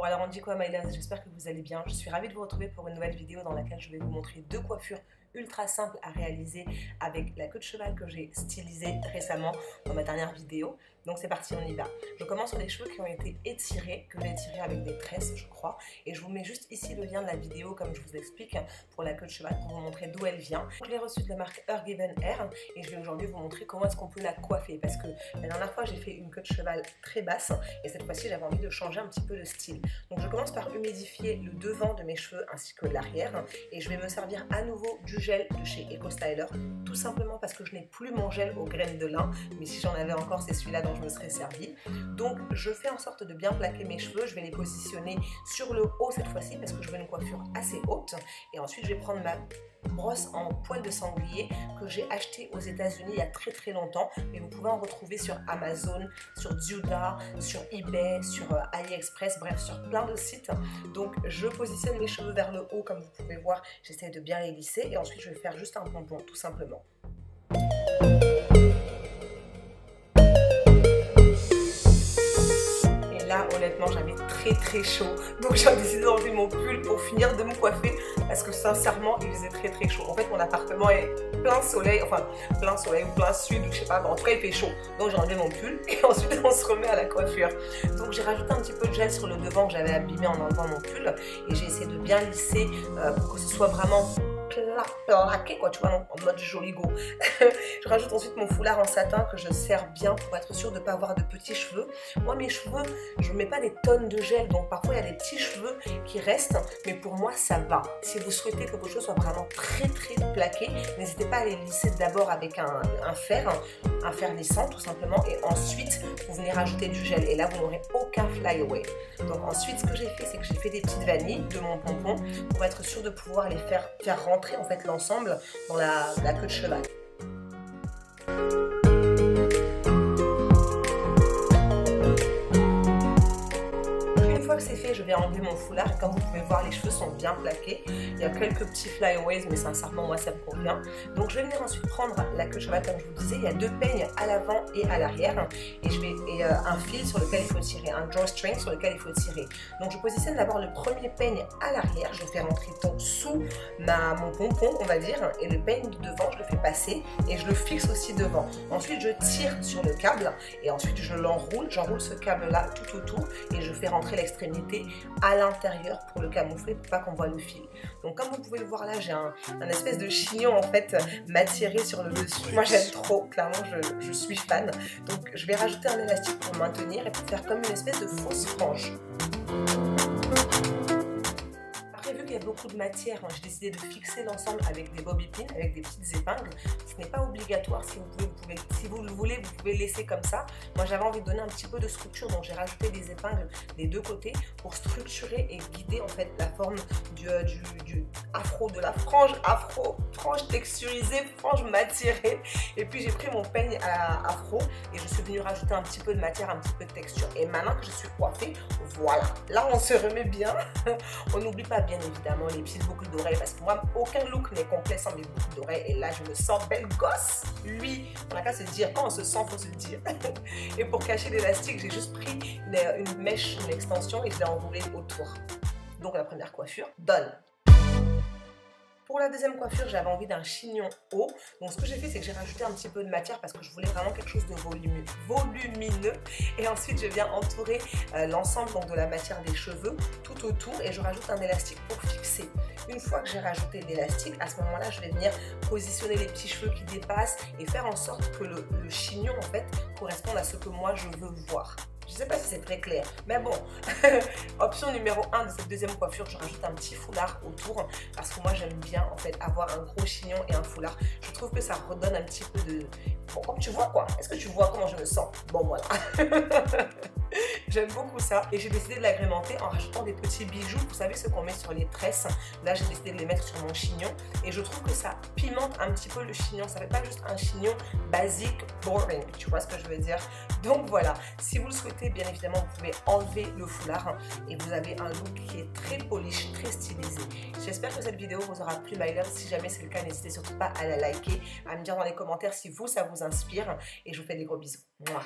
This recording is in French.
Bon alors on dit quoi my loves, j'espère que vous allez bien. Je suis ravie de vous retrouver pour une nouvelle vidéo dans laquelle je vais vous montrer deux coiffures ultra simples à réaliser avec la queue de cheval que j'ai stylisée récemment dans ma dernière vidéo. Donc c'est parti, on y va. Je commence sur les cheveux qui ont été étirés, que j'ai étirés avec des tresses je crois. Et je vous mets juste ici le lien de la vidéo comme je vous explique pour la queue de cheval pour vous montrer d'où elle vient. Je l'ai reçue de la marque Urgiven Hair et je vais aujourd'hui vous montrer comment est-ce qu'on peut la coiffer. Parce que la dernière fois j'ai fait une queue de cheval très basse et cette fois-ci j'avais envie de changer un petit peu le style. Donc je commence par humidifier le devant de mes cheveux ainsi que l'arrière et je vais me servir à nouveau du gel de chez Eco Styler, tout simplement parce que je n'ai plus mon gel aux graines de lin, mais si j'en avais encore c'est celui-là dont je me serais servi. Donc je fais en sorte de bien plaquer mes cheveux, je vais les positionner sur le haut cette fois-ci parce que je veux une coiffure assez haute et ensuite je vais prendre ma brosse en poil de sanglier que j'ai acheté aux États-Unis il y a très longtemps, mais vous pouvez en retrouver sur Amazon, sur Juda, sur eBay, sur AliExpress, bref sur plein de sites. Donc je positionne mes cheveux vers le haut comme vous pouvez voir, j'essaie de bien les lisser et ensuite je vais faire juste un pompon tout simplement. Là, honnêtement, j'avais très chaud. Donc, j'ai décidé d'enlever mon pull pour finir de me coiffer parce que sincèrement, il faisait très chaud. En fait, mon appartement est plein soleil, enfin, plein soleil ou plein sud, ou je sais pas, en tout cas, il fait chaud. Donc, j'ai enlevé mon pull et ensuite, on se remet à la coiffure. Donc, j'ai rajouté un petit peu de gel sur le devant que j'avais abîmé en enlevant mon pull et j'ai essayé de bien lisser pour que ce soit vraiment plaqué quoi, tu vois, en mode joli go. Je rajoute ensuite mon foulard en satin que je serre bien pour être sûre de ne pas avoir de petits cheveux. Moi mes cheveux, je ne mets pas des tonnes de gel, donc parfois il y a des petits cheveux qui restent, mais pour moi ça va. Si vous souhaitez que vos cheveux soient vraiment très plaqués, n'hésitez pas à les lisser d'abord avec un fer lissant tout simplement, et ensuite vous venez rajouter du gel et là vous n'aurez aucun flyaway. Donc ensuite ce que j'ai fait, c'est que j'ai fait des petites vanilles de mon pompon pour être sûre de pouvoir les faire rentrer en fait l'ensemble dans la queue de cheval. Une fois que c'est fait, je vais enlever mon foulard et comme vous pouvez voir, les cheveux sont bien plaqués. Il y a quelques petits flyaways, mais sincèrement moi ça me convient. Donc je vais venir ensuite prendre la queue de cheval comme je vous disais. Il y a deux peignes à l'avant et à l'arrière et un fil sur lequel il faut tirer, un drawstring sur lequel il faut tirer. Donc je positionne d'abord le premier peigne à l'arrière, je le fais rentrer sous mon pompon on va dire, et le peigne de devant je le fais passer et je le fixe aussi devant. Ensuite je tire sur le câble et ensuite je l'enroule, j'enroule ce câble là tout autour et je fais rentrer l'extrémité à l'intérieur pour le camoufler pour pas qu'on voit le fil. Donc comme vous pouvez le voir là, j'ai un espèce de chignon en fait matiéré sur le dessus. Moi j'aime trop, clairement je suis fan. Donc je vais rajouter un élastique pour maintenir et pour faire comme une espèce de fausse frange. Vu qu'il y a beaucoup de matière, j'ai décidé de fixer l'ensemble avec des bobby pins, avec des petites épingles. Ce n'est pas obligatoire, si vous le voulez, vous pouvez le laisser comme ça. Moi j'avais envie de donner un petit peu de structure, donc j'ai rajouté des épingles des deux côtés pour structurer et guider en fait la forme du afro, de la frange afro, frange texturisée, frange matiérée. Et puis j'ai pris mon peigne à afro et je suis venue rajouter un petit peu de matière, un petit peu de texture. Et maintenant que je suis coiffée, voilà, là on se remet bien. On n'oublie pas bien évidemment les petites boucles d'oreilles parce que moi aucun look n'est complet sans mes boucles d'oreilles et là je me sens belle gosse. Oui, on n'a qu'à se dire, quand on se sent faut se dire. Et pour cacher l'élastique j'ai juste pris une mèche, une extension et je l'ai enroulée autour. Donc la première coiffure, done. Pour la deuxième coiffure, j'avais envie d'un chignon haut. Donc ce que j'ai fait, c'est que j'ai rajouté un petit peu de matière parce que je voulais vraiment quelque chose de volumineux. Et ensuite, je viens entourer l'ensemble de la matière des cheveux tout autour et je rajoute un élastique pour fixer. Une fois que j'ai rajouté l'élastique, à ce moment-là, je vais venir positionner les petits cheveux qui dépassent et faire en sorte que le chignon, en fait, corresponde à ce que moi, je veux voir. Je ne sais pas si c'est très clair, mais bon, option numéro 1 de cette deuxième coiffure, je rajoute un petit foulard autour parce que moi j'aime bien en fait avoir un gros chignon et un foulard. Je trouve que ça redonne un petit peu de... Bon, comme tu vois quoi, est-ce que tu vois comment je me sens? Bon voilà. J'aime beaucoup ça et j'ai décidé de l'agrémenter en rajoutant des petits bijoux, vous savez ce qu'on met sur les tresses. Là j'ai décidé de les mettre sur mon chignon et je trouve que ça pimente un petit peu le chignon, ça fait pas juste un chignon basique, boring, tu vois ce que je veux dire. Donc voilà, si vous le souhaitez bien évidemment vous pouvez enlever le foulard et vous avez un look qui est très polish, très stylisé. J'espère que cette vidéo vous aura plu my love, si jamais c'est le cas n'hésitez surtout pas à la liker, à me dire dans les commentaires si vous ça vous inspire et je vous fais des gros bisous. Mouah.